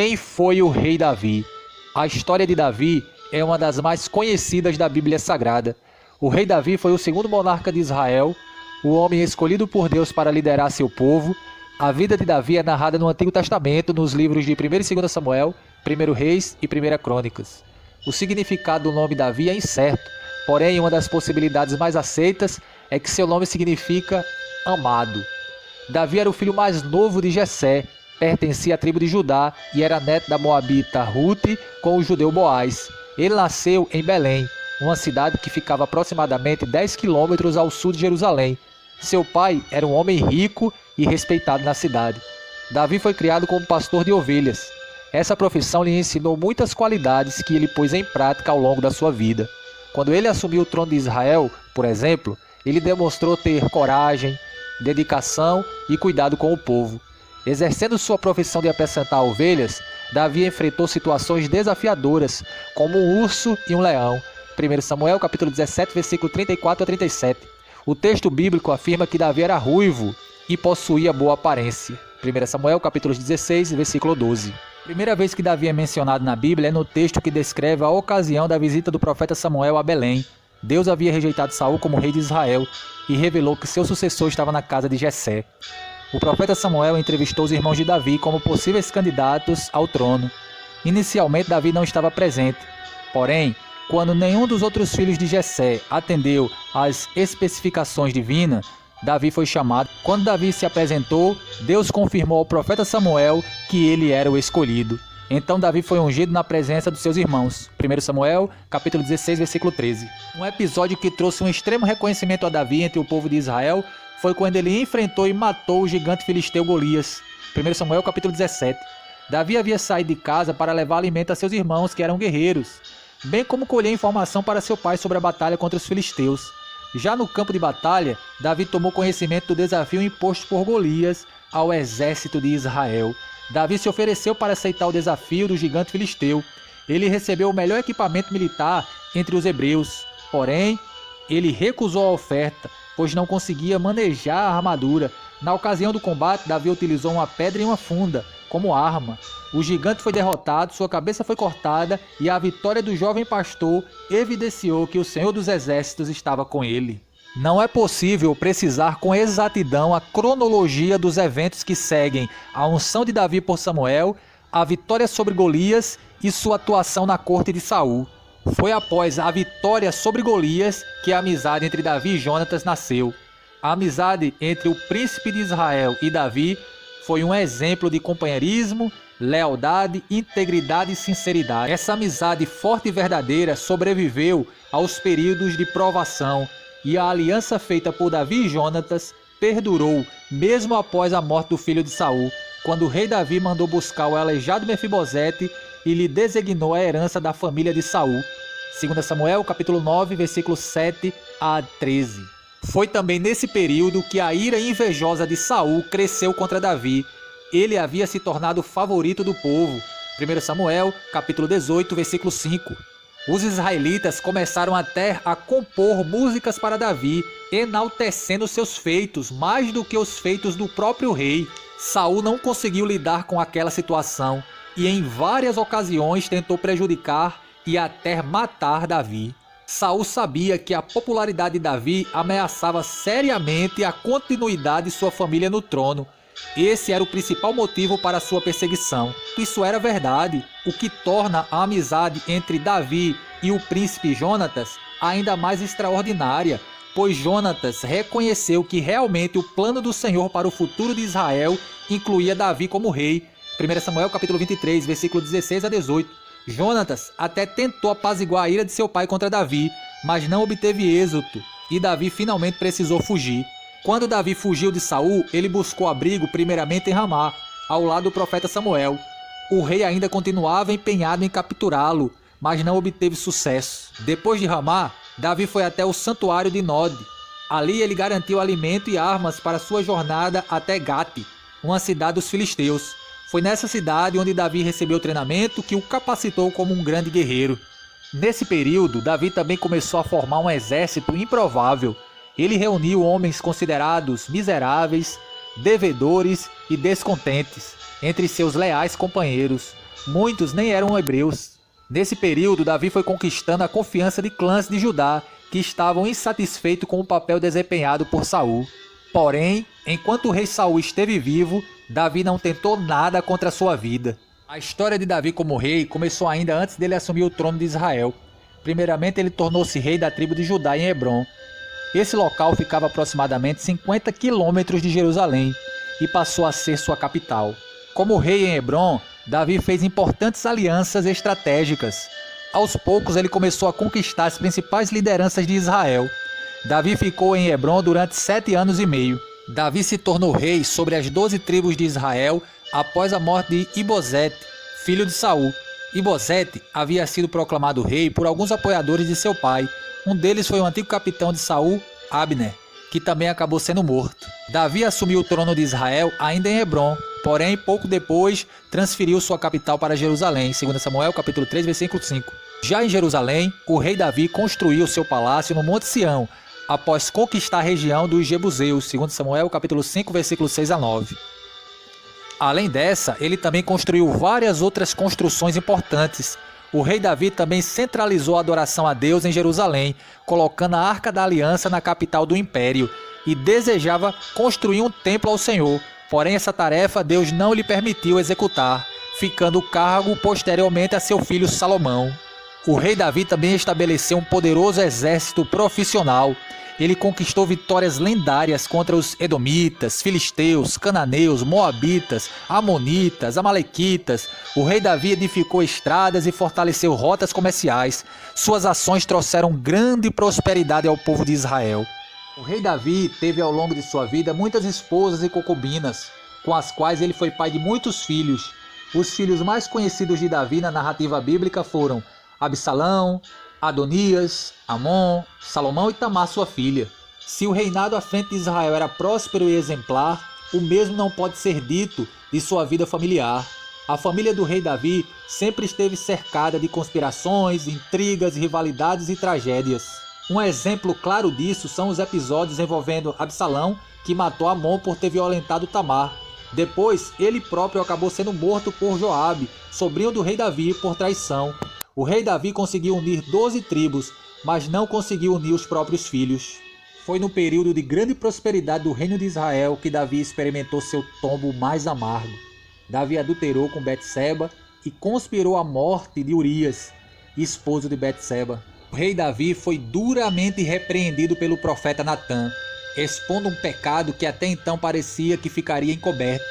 Quem foi o rei Davi? A história de Davi é uma das mais conhecidas da Bíblia Sagrada. O rei Davi foi o segundo monarca de Israel, o homem escolhido por Deus para liderar seu povo. A vida de Davi é narrada no Antigo Testamento, nos livros de 1 e 2 Samuel, 1 Reis e 1 Crônicas. O significado do nome Davi é incerto, porém uma das possibilidades mais aceitas é que seu nome significa amado. Davi era o filho mais novo de Jessé, pertencia à tribo de Judá e era neto da moabita Rute com o judeu Boaz. Ele nasceu em Belém, uma cidade que ficava aproximadamente 10 quilômetros ao sul de Jerusalém. Seu pai era um homem rico e respeitado na cidade. Davi foi criado como pastor de ovelhas. Essa profissão lhe ensinou muitas qualidades que ele pôs em prática ao longo da sua vida. Quando ele assumiu o trono de Israel, por exemplo, ele demonstrou ter coragem, dedicação e cuidado com o povo. Exercendo sua profissão de apacentar ovelhas, Davi enfrentou situações desafiadoras, como um urso e um leão. 1 Samuel capítulo 17, versículo 34 a 37. O texto bíblico afirma que Davi era ruivo e possuía boa aparência. 1 Samuel capítulo 16, versículo 12. A primeira vez que Davi é mencionado na Bíblia é no texto que descreve a ocasião da visita do profeta Samuel a Belém. Deus havia rejeitado Saul como rei de Israel e revelou que seu sucessor estava na casa de Jessé. O profeta Samuel entrevistou os irmãos de Davi como possíveis candidatos ao trono. Inicialmente, Davi não estava presente. Porém, quando nenhum dos outros filhos de Jessé atendeu às especificações divinas, Davi foi chamado. Quando Davi se apresentou, Deus confirmou ao profeta Samuel que ele era o escolhido. Então Davi foi ungido na presença dos seus irmãos. 1 Samuel, capítulo 16, versículo 13. Um episódio que trouxe um extremo reconhecimento a Davi entre o povo de Israel foi quando ele enfrentou e matou o gigante filisteu Golias. 1 Samuel, capítulo 17. Davi havia saído de casa para levar alimento a seus irmãos, que eram guerreiros, bem como colher informação para seu pai sobre a batalha contra os filisteus. Já no campo de batalha, Davi tomou conhecimento do desafio imposto por Golias ao exército de Israel. Davi se ofereceu para aceitar o desafio do gigante filisteu. Ele recebeu o melhor equipamento militar entre os hebreus. Porém, ele recusou a oferta, pois não conseguia manejar a armadura. Na ocasião do combate, Davi utilizou uma pedra e uma funda como arma. O gigante foi derrotado, sua cabeça foi cortada e a vitória do jovem pastor evidenciou que o Senhor dos Exércitos estava com ele. Não é possível precisar com exatidão a cronologia dos eventos que seguem a unção de Davi por Samuel, a vitória sobre Golias e sua atuação na corte de Saul. Foi após a vitória sobre Golias que a amizade entre Davi e Jonatas nasceu. A amizade entre o príncipe de Israel e Davi foi um exemplo de companheirismo, lealdade, integridade e sinceridade. Essa amizade forte e verdadeira sobreviveu aos períodos de provação e a aliança feita por Davi e Jonatas perdurou mesmo após a morte do filho de Saul, quando o rei Davi mandou buscar o aleijado Mefibosete e lhe designou a herança da família de Saul. 2 Samuel, capítulo 9, versículos 7 a 13. Foi também nesse período que a ira invejosa de Saul cresceu contra Davi. Ele havia se tornado o favorito do povo. 1 Samuel, capítulo 18, versículo 5. Os israelitas começaram até a compor músicas para Davi, enaltecendo seus feitos mais do que os feitos do próprio rei. Saul não conseguiu lidar com aquela situação e em várias ocasiões tentou prejudicar e até matar Davi. Saul sabia que a popularidade de Davi ameaçava seriamente a continuidade de sua família no trono. Esse era o principal motivo para sua perseguição. Isso era verdade, o que torna a amizade entre Davi e o príncipe Jonatas ainda mais extraordinária, pois Jonatas reconheceu que realmente o plano do Senhor para o futuro de Israel incluía Davi como rei. 1 Samuel capítulo 23, versículo 16 a 18. Jonatas até tentou apaziguar a ira de seu pai contra Davi, mas não obteve êxito, e Davi finalmente precisou fugir. Quando Davi fugiu de Saul, ele buscou abrigo primeiramente em Ramá, ao lado do profeta Samuel. O rei ainda continuava empenhado em capturá-lo, mas não obteve sucesso. Depois de Ramá, Davi foi até o santuário de Nod. Ali ele garantiu alimento e armas para sua jornada até Gate, uma cidade dos filisteus. Foi nessa cidade onde Davi recebeu treinamento que o capacitou como um grande guerreiro. Nesse período, Davi também começou a formar um exército improvável. Ele reuniu homens considerados miseráveis, devedores e descontentes. entre seus leais companheiros. Muitos nem eram hebreus. Nesse período, Davi foi conquistando a confiança de clãs de Judá que estavam insatisfeitos com o papel desempenhado por Saul. Porém, enquanto o rei Saul esteve vivo, Davi não tentou nada contra sua vida. A história de Davi como rei começou ainda antes dele assumir o trono de Israel. Primeiramente, ele tornou-se rei da tribo de Judá em Hebrom. Esse local ficava aproximadamente 50 quilômetros de Jerusalém e passou a ser sua capital. Como rei em Hebrom, Davi fez importantes alianças estratégicas. Aos poucos, ele começou a conquistar as principais lideranças de Israel. Davi ficou em Hebrom durante 7 anos e meio. Davi se tornou rei sobre as 12 tribos de Israel após a morte de Ibosete, filho de Saul. Ibosete havia sido proclamado rei por alguns apoiadores de seu pai. Um deles foi o antigo capitão de Saul, Abner, que também acabou sendo morto. Davi assumiu o trono de Israel ainda em Hebrom, porém, pouco depois, transferiu sua capital para Jerusalém, 2 Samuel capítulo 3, versículo 5. Já em Jerusalém, o rei Davi construiu seu palácio no Monte Sião, após conquistar a região dos Jebuseus, 2 Samuel capítulo 5, versículos 6 a 9. Além dessa, ele também construiu várias outras construções importantes. O rei Davi também centralizou a adoração a Deus em Jerusalém, colocando a Arca da Aliança na capital do império, e desejava construir um templo ao Senhor. Porém, essa tarefa Deus não lhe permitiu executar, ficando o cargo posteriormente a seu filho Salomão. O rei Davi também estabeleceu um poderoso exército profissional. Ele conquistou vitórias lendárias contra os edomitas, filisteus, cananeus, moabitas, amonitas, amalequitas. O rei Davi edificou estradas e fortaleceu rotas comerciais. Suas ações trouxeram grande prosperidade ao povo de Israel. O rei Davi teve ao longo de sua vida muitas esposas e concubinas, com as quais ele foi pai de muitos filhos. Os filhos mais conhecidos de Davi na narrativa bíblica foram Absalão, Adonias, Amon, Salomão e Tamar, sua filha. Se o reinado à frente de Israel era próspero e exemplar, o mesmo não pode ser dito de sua vida familiar. A família do rei Davi sempre esteve cercada de conspirações, intrigas, rivalidades e tragédias. Um exemplo claro disso são os episódios envolvendo Absalão, que matou Amon por ter violentado Tamar. Depois, ele próprio acabou sendo morto por Joabe, sobrinho do rei Davi, por traição. O rei Davi conseguiu unir 12 tribos, mas não conseguiu unir os próprios filhos. Foi no período de grande prosperidade do reino de Israel que Davi experimentou seu tombo mais amargo. Davi adulterou com Betseba e conspirou a morte de Urias, esposo de Betseba. O rei Davi foi duramente repreendido pelo profeta Natã, expondo um pecado que até então parecia que ficaria encoberto.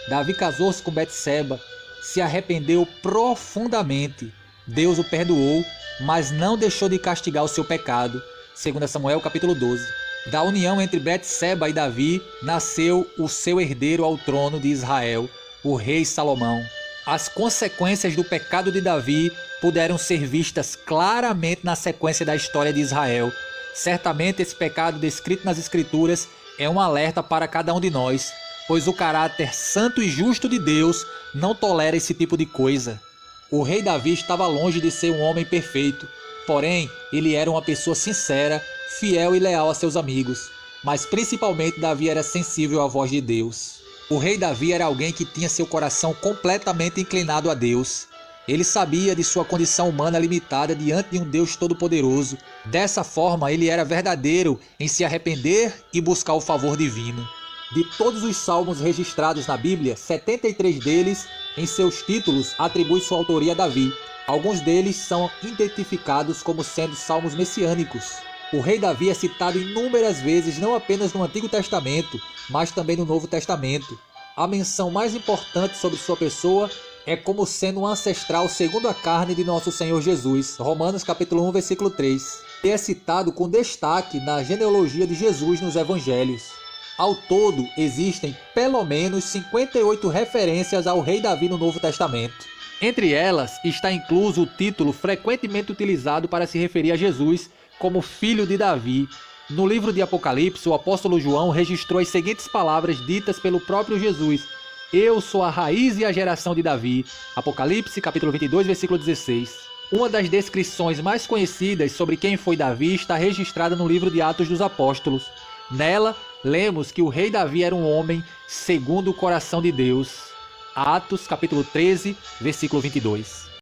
Davi casou-se com Betseba, se arrependeu profundamente. Deus o perdoou, mas não deixou de castigar o seu pecado. 2 Samuel capítulo 12. Da união entre Betseba e Davi nasceu o seu herdeiro ao trono de Israel, o rei Salomão. As consequências do pecado de Davi puderam ser vistas claramente na sequência da história de Israel. Certamente esse pecado descrito nas Escrituras é um alerta para cada um de nós, pois o caráter santo e justo de Deus não tolera esse tipo de coisa. O rei Davi estava longe de ser um homem perfeito, porém ele era uma pessoa sincera, fiel e leal a seus amigos, mas principalmente Davi era sensível à voz de Deus. O rei Davi era alguém que tinha seu coração completamente inclinado a Deus. Ele sabia de sua condição humana limitada diante de um Deus todo-poderoso. Dessa forma, ele era verdadeiro em se arrepender e buscar o favor divino. De todos os salmos registrados na Bíblia, 73 deles, em seus títulos, atribuem sua autoria a Davi. Alguns deles são identificados como sendo salmos messiânicos. O rei Davi é citado inúmeras vezes, não apenas no Antigo Testamento, mas também no Novo Testamento. A menção mais importante sobre sua pessoa é como sendo um ancestral segundo a carne de nosso Senhor Jesus, Romanos capítulo 1, versículo 3. E é citado com destaque na genealogia de Jesus nos Evangelhos. Ao todo, existem pelo menos 58 referências ao rei Davi no Novo Testamento. Entre elas, está incluso o título frequentemente utilizado para se referir a Jesus como filho de Davi. No livro de Apocalipse, o apóstolo João registrou as seguintes palavras ditas pelo próprio Jesus: Eu sou a raiz e a geração de Davi. Apocalipse, capítulo 22, versículo 16. Uma das descrições mais conhecidas sobre quem foi Davi está registrada no livro de Atos dos Apóstolos. Nela, lemos que o rei Davi era um homem segundo o coração de Deus. Atos capítulo 13, versículo 22.